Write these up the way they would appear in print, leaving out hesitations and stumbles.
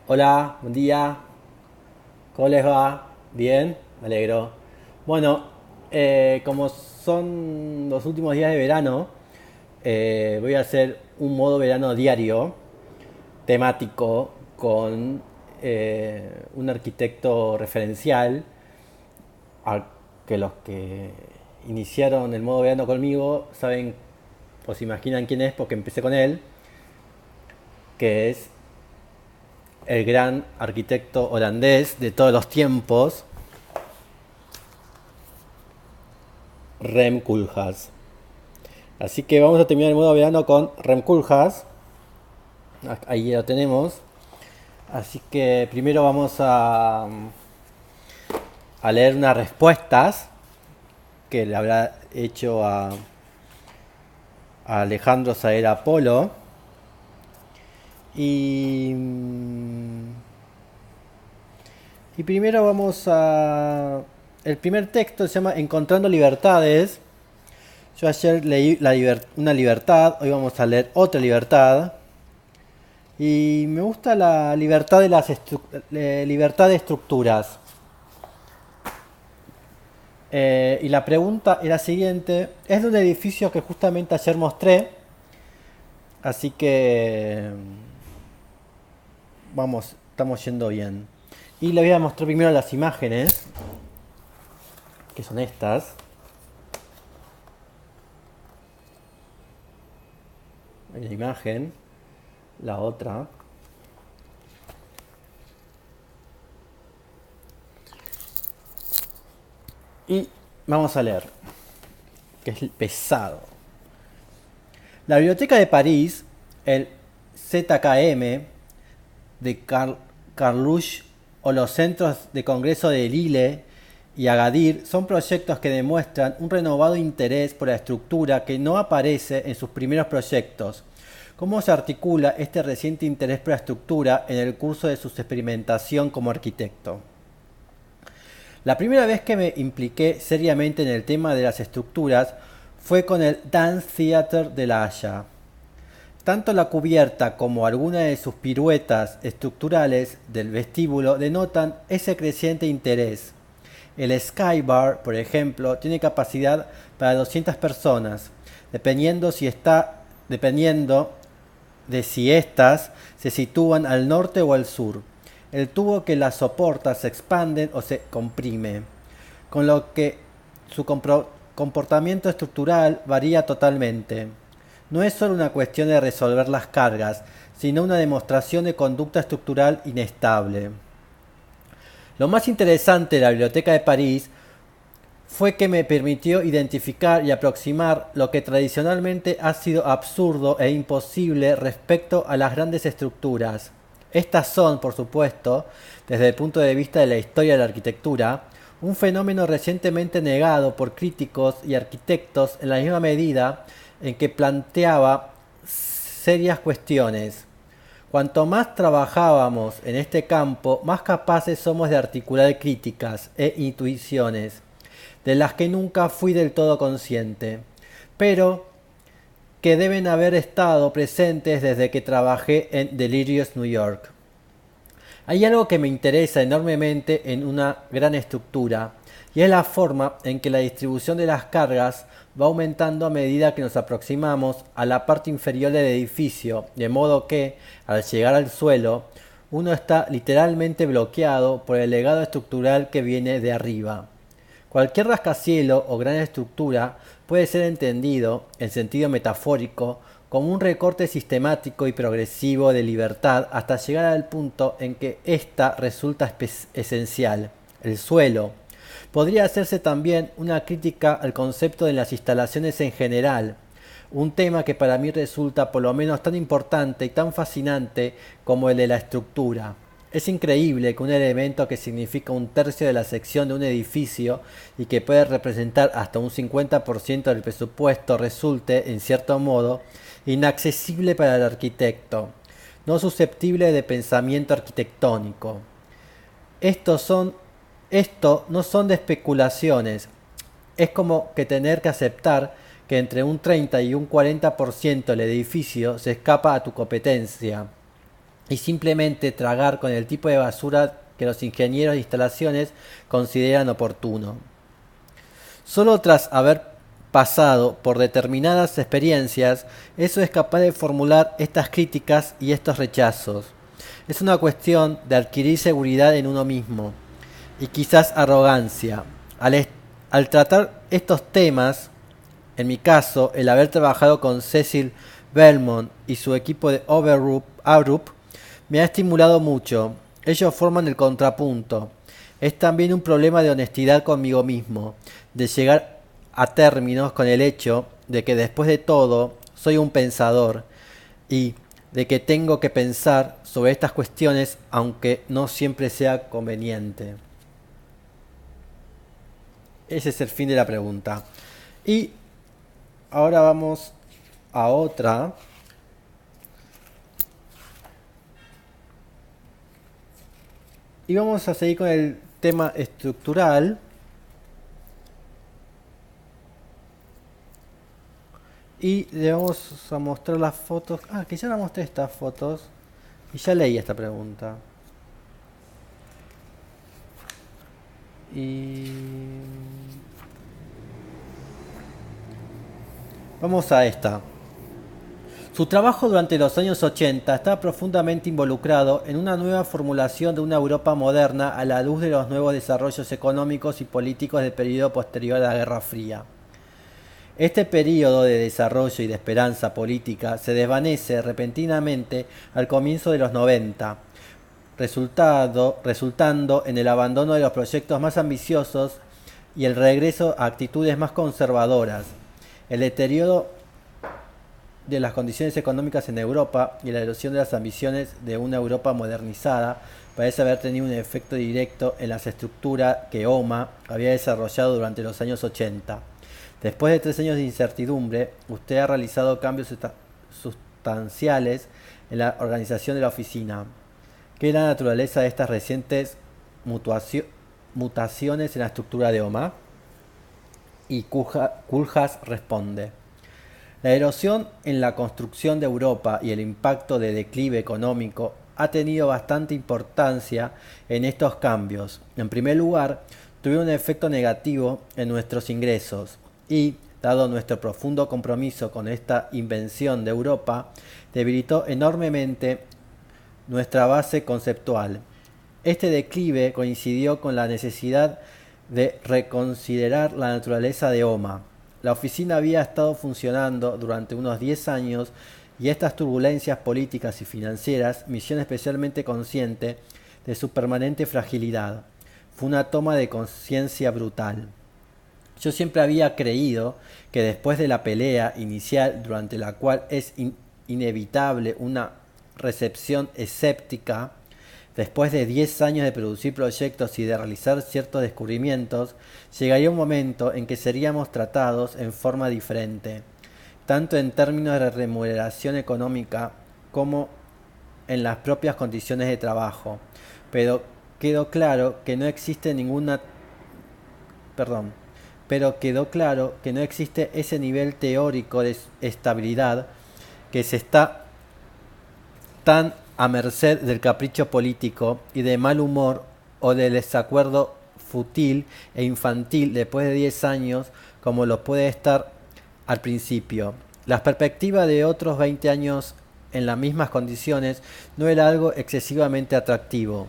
Hola, buen día. ¿Cómo les va? ¿Bien? Me alegro. Bueno, como son los últimos días de verano, voy a hacer un modo verano diario, temático, con un arquitecto referencial, al que los que iniciaron el modo verano conmigo saben o se imaginan quién es porque empecé con él, que es el gran arquitecto holandés de todos los tiempos, Rem Koolhaas. Así que vamos a terminar el modo verano con Rem Koolhaas. Ahí lo tenemos. Así que primero vamos a leer unas respuestas que le habrá hecho a Alejandro Saera Polo. Y, y primero vamos a... El primer texto se llama Encontrando Libertades. Yo ayer leí una libertad, hoy vamos a leer otra libertad. Y me gusta la libertad de libertad de estructuras. Y la pregunta es la siguiente. Es de un edificio que justamente ayer mostré. Así que vamos, estamos yendo bien. Y le voy a mostrar primero las imágenes, que son estas. La imagen, la otra. Y vamos a leer, que es pesado. La Biblioteca de París, el ZKM de Carluche o los centros de congreso de Lille y Agadir son proyectos que demuestran un renovado interés por la estructura que no aparece en sus primeros proyectos. ¿Cómo se articula este reciente interés por la estructura en el curso de su experimentación como arquitecto? La primera vez que me impliqué seriamente en el tema de las estructuras fue con el Dance Theater de La Haya. Tanto la cubierta como algunas de sus piruetas estructurales del vestíbulo denotan ese creciente interés. El Skybar, por ejemplo, tiene capacidad para 200 personas, dependiendo de si éstas se sitúan al norte o al sur. El tubo que las soporta se expande o se comprime, con lo que su comportamiento estructural varía totalmente. No es solo una cuestión de resolver las cargas, sino una demostración de conducta estructural inestable. Lo más interesante de la Biblioteca de París fue que me permitió identificar y aproximar lo que tradicionalmente ha sido absurdo e imposible respecto a las grandes estructuras. Estas son, por supuesto, desde el punto de vista de la historia de la arquitectura, un fenómeno recientemente negado por críticos y arquitectos en la misma medida en que planteaba serias cuestiones. Cuanto más trabajábamos en este campo, más capaces somos de articular críticas e intuiciones, de las que nunca fui del todo consciente, pero que deben haber estado presentes desde que trabajé en Delirious New York. Hay algo que me interesa enormemente en una gran estructura, y es la forma en que la distribución de las cargas va aumentando a medida que nos aproximamos a la parte inferior del edificio, de modo que, al llegar al suelo, uno está literalmente bloqueado por el legado estructural que viene de arriba. Cualquier rascacielos o gran estructura puede ser entendido, en sentido metafórico, como un recorte sistemático y progresivo de libertad hasta llegar al punto en que ésta resulta esencial, el suelo. Podría hacerse también una crítica al concepto de las instalaciones en general, un tema que para mí resulta por lo menos tan importante y tan fascinante como el de la estructura. Es increíble que un elemento que significa un tercio de la sección de un edificio y que puede representar hasta un 50% del presupuesto resulte, en cierto modo, inaccesible para el arquitecto, no susceptible de pensamiento arquitectónico. Esto no son de especulaciones, es como que tener que aceptar que entre un 30 y un 40% del edificio se escapa a tu competencia. y simplemente tragar con el tipo de basura que los ingenieros de instalaciones consideran oportuno. Solo tras haber pasado por determinadas experiencias, eso es capaz de formular estas críticas y estos rechazos. Es una cuestión de adquirir seguridad en uno mismo y quizás arrogancia. Al tratar estos temas, en mi caso, el haber trabajado con Cecil Belmont y su equipo de Arup me ha estimulado mucho. Ellos forman el contrapunto. Es también un problema de honestidad conmigo mismo, de llegar a términos con el hecho de que después de todo soy un pensador y de que tengo que pensar sobre estas cuestiones aunque no siempre sea conveniente. Ese es el fin de la pregunta. Y ahora vamos a otra. Y vamos a seguir con el tema estructural. Y le vamos a mostrar las fotos. Que ya la mostré estas fotos. Y ya leí esta pregunta. Y vamos a esta. Su trabajo durante los años 80 está profundamente involucrado en una nueva formulación de una Europa moderna a la luz de los nuevos desarrollos económicos y políticos del periodo posterior a la Guerra Fría. Este periodo de desarrollo y de esperanza política se desvanece repentinamente al comienzo de los 90, resultando en el abandono de los proyectos más ambiciosos y el regreso a actitudes más conservadoras. El deterioro de las condiciones económicas en Europa y la erosión de las ambiciones de una Europa modernizada parece haber tenido un efecto directo en las estructuras que OMA había desarrollado durante los años 80. Después de 3 años de incertidumbre, usted ha realizado cambios sustanciales en la organización de la oficina. ¿Qué es la naturaleza de estas recientes mutaciones en la estructura de OMA? Y Koolhaas responde: la erosión en la construcción de Europa y el impacto de declive económico ha tenido bastante importancia en estos cambios. En primer lugar, tuvieron un efecto negativo en nuestros ingresos y, dado nuestro profundo compromiso con esta invención de Europa, debilitó enormemente nuestra base conceptual. Este declive coincidió con la necesidad de reconsiderar la naturaleza de OMA. La oficina había estado funcionando durante unos 10 años y estas turbulencias políticas y financieras me hicieron especialmente consciente de su permanente fragilidad. Fue una toma de conciencia brutal. Yo siempre había creído que después de la pelea inicial, durante la cual es inevitable una recepción escéptica, después de 10 años de producir proyectos y de realizar ciertos descubrimientos, llegaría un momento en que seríamos tratados en forma diferente, tanto en términos de remuneración económica como en las propias condiciones de trabajo. Pero quedó claro que no existe ese nivel teórico de estabilidad que se está tan a merced del capricho político y de mal humor o del desacuerdo fútil e infantil después de 10 años como lo puede estar al principio. La perspectiva de otros 20 años en las mismas condiciones no era algo excesivamente atractivo.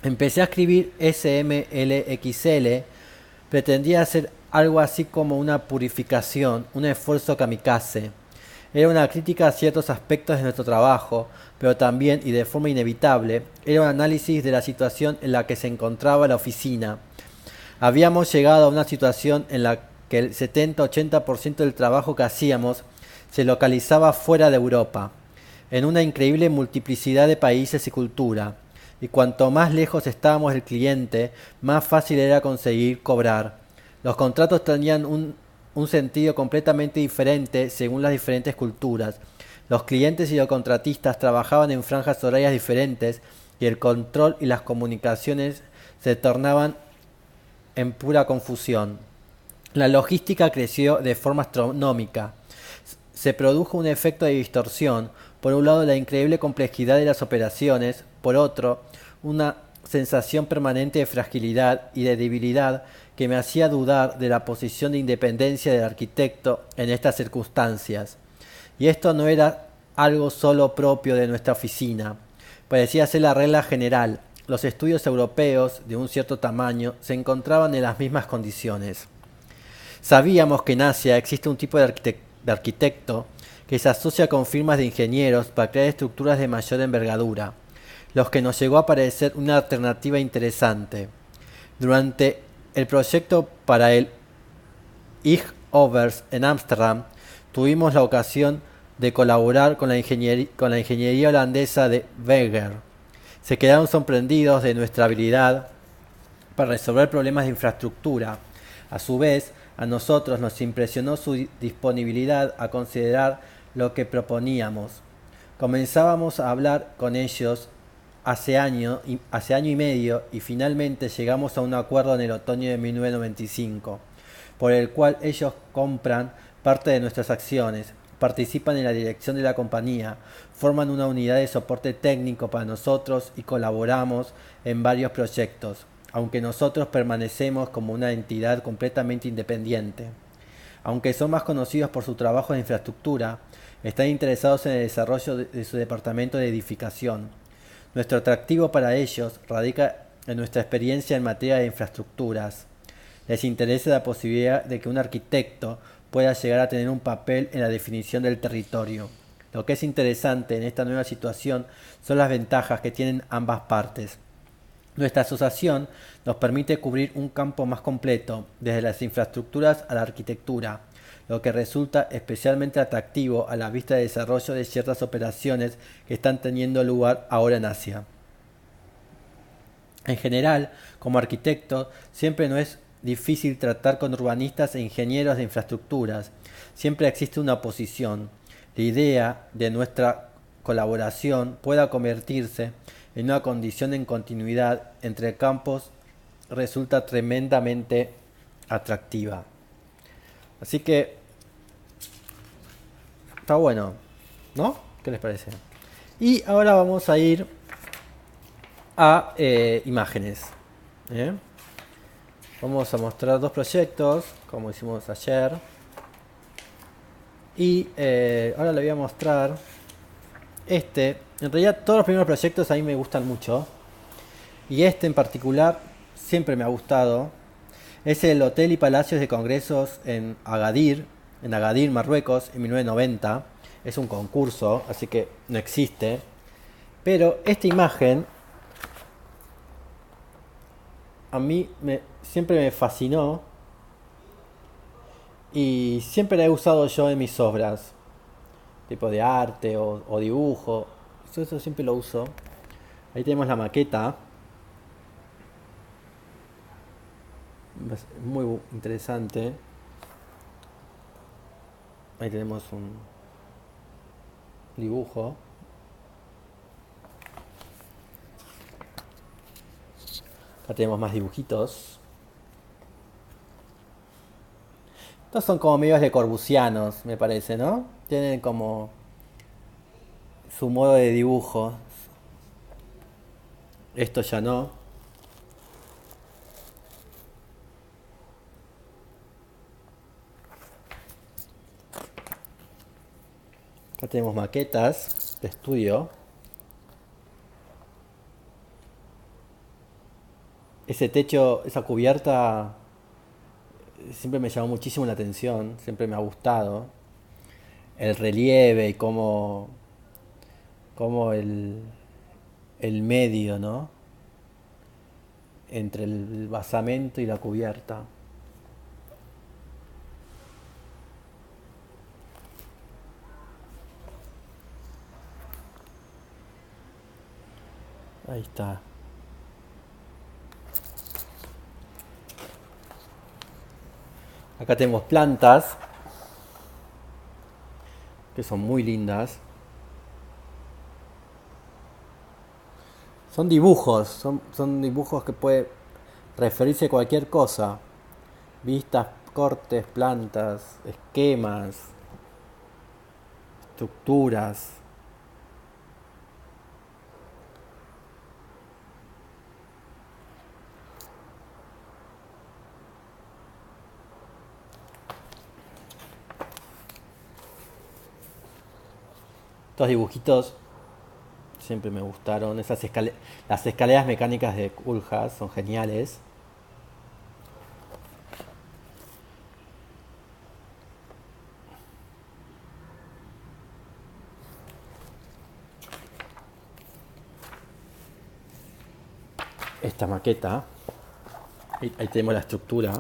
Empecé a escribir SMLXL, pretendía hacer algo así como una purificación, un esfuerzo kamikaze. Era una crítica a ciertos aspectos de nuestro trabajo, pero también, y de forma inevitable, era un análisis de la situación en la que se encontraba la oficina. Habíamos llegado a una situación en la que el 70-80% del trabajo que hacíamos se localizaba fuera de Europa, en una increíble multiplicidad de países y cultura, y cuanto más lejos estábamos del cliente, más fácil era conseguir cobrar. Los contratos tenían un sentido completamente diferente según las diferentes culturas. Los clientes y los contratistas trabajaban en franjas horarias diferentes y el control y las comunicaciones se tornaban en pura confusión. La logística creció de forma astronómica. Se produjo un efecto de distorsión, Por un lado, la increíble complejidad de las operaciones, por otro, una sensación permanente de fragilidad y de debilidad que me hacía dudar de la posición de independencia del arquitecto en estas circunstancias. Y esto no era algo solo propio de nuestra oficina. Parecía ser la regla general. Los estudios europeos de un cierto tamaño se encontraban en las mismas condiciones. Sabíamos que en Asia existe un tipo de arquitecto que se asocia con firmas de ingenieros para crear estructuras de mayor envergadura, los que nos llegó a parecer una alternativa interesante. Durante el proyecto para el IG Overs en Ámsterdam, tuvimos la ocasión de colaborar con la ingeniería holandesa de Weger. Se quedaron sorprendidos de nuestra habilidad para resolver problemas de infraestructura. A su vez, a nosotros nos impresionó su disponibilidad a considerar lo que proponíamos. Comenzábamos a hablar con ellos hace año y medio y finalmente llegamos a un acuerdo en el otoño de 1995, por el cual ellos compran parte de nuestras acciones, participan en la dirección de la compañía, forman una unidad de soporte técnico para nosotros y colaboramos en varios proyectos, aunque nosotros permanecemos como una entidad completamente independiente. Aunque son más conocidos por su trabajo en infraestructura, están interesados en el desarrollo de su departamento de edificación. Nuestro atractivo para ellos radica en nuestra experiencia en materia de infraestructuras. Les interesa la posibilidad de que un arquitecto pueda llegar a tener un papel en la definición del territorio. Lo que es interesante en esta nueva situación son las ventajas que tienen ambas partes. Nuestra asociación nos permite cubrir un campo más completo, desde las infraestructuras a la arquitectura, lo que resulta especialmente atractivo a la vista del desarrollo de ciertas operaciones que están teniendo lugar ahora en Asia. En general, como arquitecto, siempre no es difícil tratar con urbanistas e ingenieros de infraestructuras. Siempre existe una oposición. La idea de nuestra colaboración pueda convertirse en una condición en continuidad entre campos resulta tremendamente atractiva. Así que está bueno, ¿no? ¿Qué les parece? Y ahora vamos a ir a imágenes. ¿eh? Vamos a mostrar dos proyectos, como hicimos ayer. Y ahora le voy a mostrar este. En realidad todos los primeros proyectos a mí me gustan mucho. Y este en particular siempre me ha gustado. Es el Hotel y Palacios de Congresos en Agadir, Marruecos, en 1990. Es un concurso, así que no existe. Pero esta imagen a mí siempre me fascinó y siempre la he usado yo en mis obras, tipo de arte o dibujo. Eso siempre lo uso. Ahí tenemos la maqueta. Es muy interesante. Ahí tenemos un dibujo. Acá tenemos más dibujitos. Estos son como medios de corbusianos, me parece, ¿no? Tienen como su modo de dibujo. Esto ya no. Acá tenemos maquetas de estudio. Ese techo, esa cubierta, siempre me llamó muchísimo la atención, siempre me ha gustado. El relieve y cómo el medio, ¿no? Entre el basamento y la cubierta. Ahí está. Acá tenemos plantas que son muy lindas. Son dibujos, son dibujos que puede referirse a cualquier cosa. Vistas, cortes, plantas, esquemas, estructuras. Estos dibujitos siempre me gustaron. Las escaleras mecánicas de Kulhas son geniales. Esta maqueta, ahí tenemos la estructura.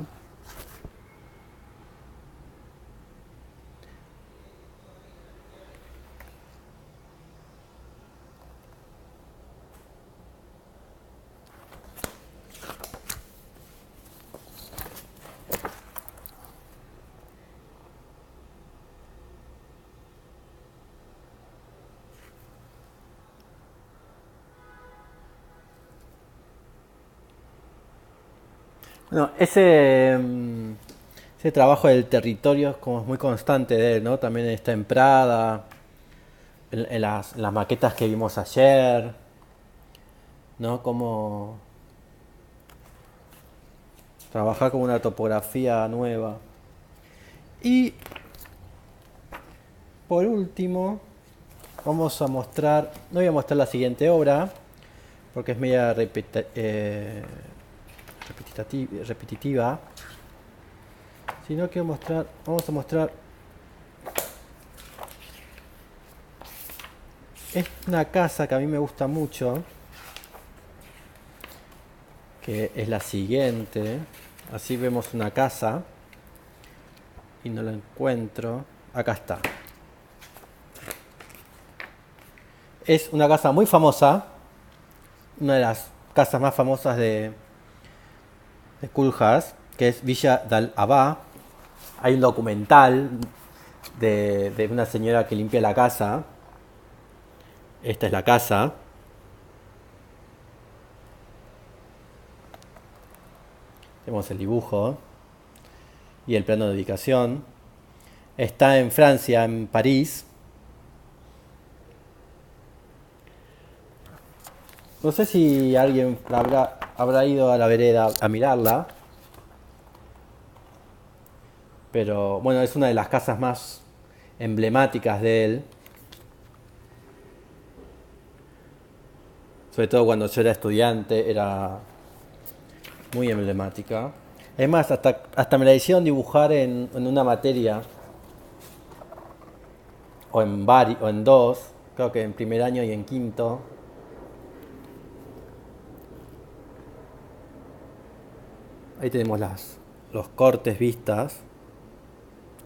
Bueno, ese trabajo del territorio es como muy constante de él, ¿no? También está en Prada, en las maquetas que vimos ayer, ¿no? Como trabajar con una topografía nueva. Y por último, vamos a mostrar, no voy a mostrar la siguiente obra, porque es media repetitiva, sino que vamos a mostrar es una casa que a mí me gusta mucho, que es la siguiente. Así vemos una casa y no la encuentro. Acá está. Es una casa muy famosa, una de las casas más famosas de Kulhas, que es Villa Dal Abá. Hay un documental de una señora que limpia la casa. Esta es la casa. Tenemos el dibujo y el plano de ubicación. Está en Francia, en París. No sé si alguien habrá ido a la vereda a mirarla, pero bueno, es una de las casas más emblemáticas de él. Sobre todo cuando yo era estudiante, era muy emblemática. Es más, hasta me la hicieron dibujar en una materia, o en dos, creo que en primer año y en quinto. Ahí tenemos los cortes vistas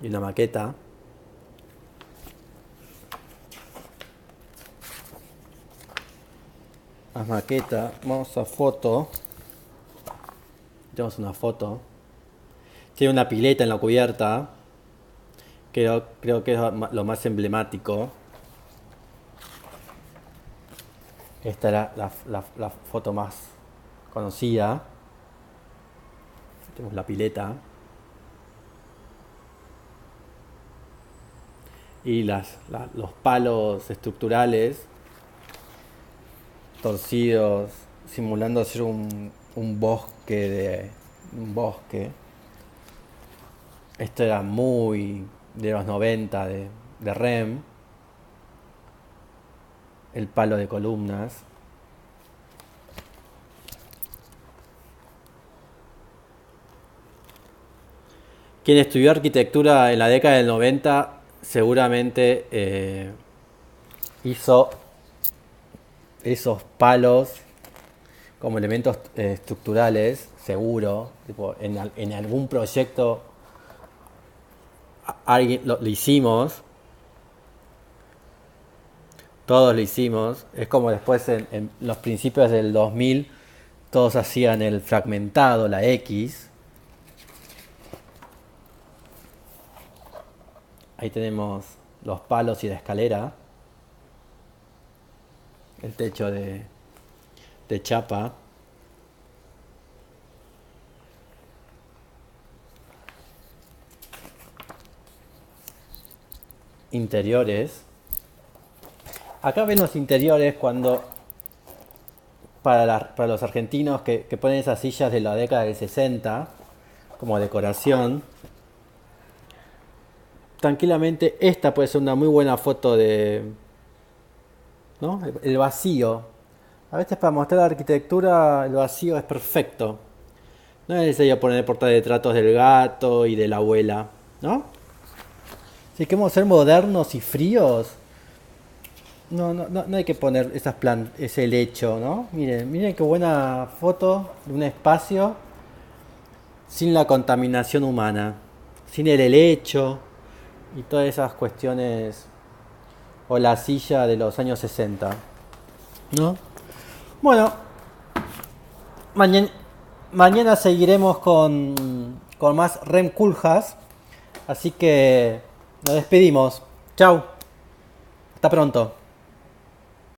y una maqueta. Más maqueta, vamos a foto. Tenemos una foto. Tiene una pileta en la cubierta. Creo que es lo más emblemático. Esta era la foto más conocida. Tenemos la pileta. Y los palos estructurales torcidos, simulando ser un bosque. Esto era muy de los 90 de REM. El palo de columnas. Quien estudió arquitectura en la década del 90 seguramente hizo esos palos como elementos estructurales, seguro. Tipo, en algún proyecto alguien lo hicimos. Todos lo hicimos. Es como después en los principios del 2000 todos hacían el fragmentado, la X. Ahí tenemos los palos y la escalera. El techo de chapa. Interiores. Acá ven los interiores cuando para los argentinos que ponen esas sillas de la década del 60 como decoración. Tranquilamente esta puede ser una muy buena foto de ¿no? El vacío. A veces para mostrar la arquitectura el vacío es perfecto. No es necesario poner portarretratos del gato y de la abuela, ¿no? Si queremos ser modernos y fríos, no hay que poner ese lecho, ¿no? Miren qué buena foto de un espacio sin la contaminación humana, sin el helecho y todas esas cuestiones, o la silla de los años 60, ¿no? Bueno, mañana, mañana seguiremos con más Rem Koolhaas, así que nos despedimos. Chau, hasta pronto.